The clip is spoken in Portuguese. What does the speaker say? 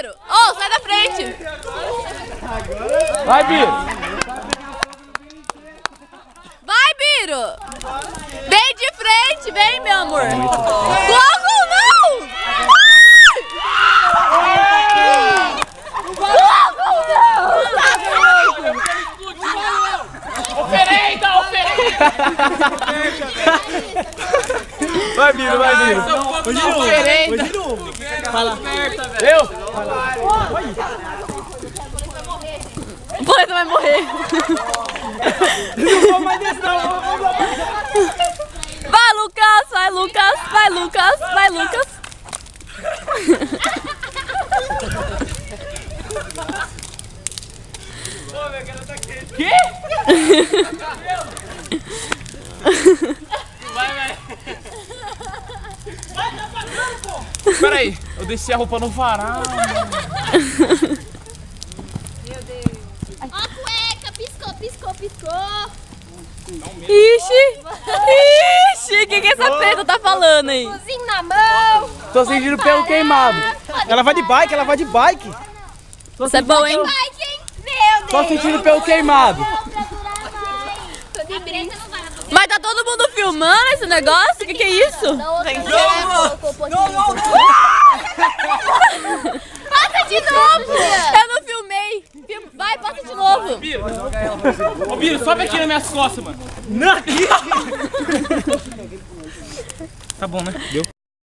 Biro! Ô, sai da frente! Vai, Biro! Vai, Biro! Vem de frente, vem, meu amor! Logo não! Logo não! Oferenda! Vai, Biro, vai, Biro! Oferenda! Fala! Eu? O Poleta vai morrer! Não vou mais desse não! Vai, Lucas! Vai, Lucas! Vai, Lucas! Vai, Lucas! Quê? Vai! Peraí, eu desci a roupa no varal. Meu Deus. Ó a cueca, piscou. Ixi! Ixi! O que essa preta tá falando aí? Cozinho na mão. Tô sentindo o pelo queimado. Ela vai de bike, Isso é bom, hein? Ai, quem? Meu Deus. Tô sentindo o pelo queimado. Tô de brinca, não vai. Mas tá todo mundo filmando esse negócio? O que é isso? Passa de novo. Eu não filmei! Vai, passa de novo! Ô, Biro, sobe aqui nas minhas costas, mano. Tá bom, né? Deu.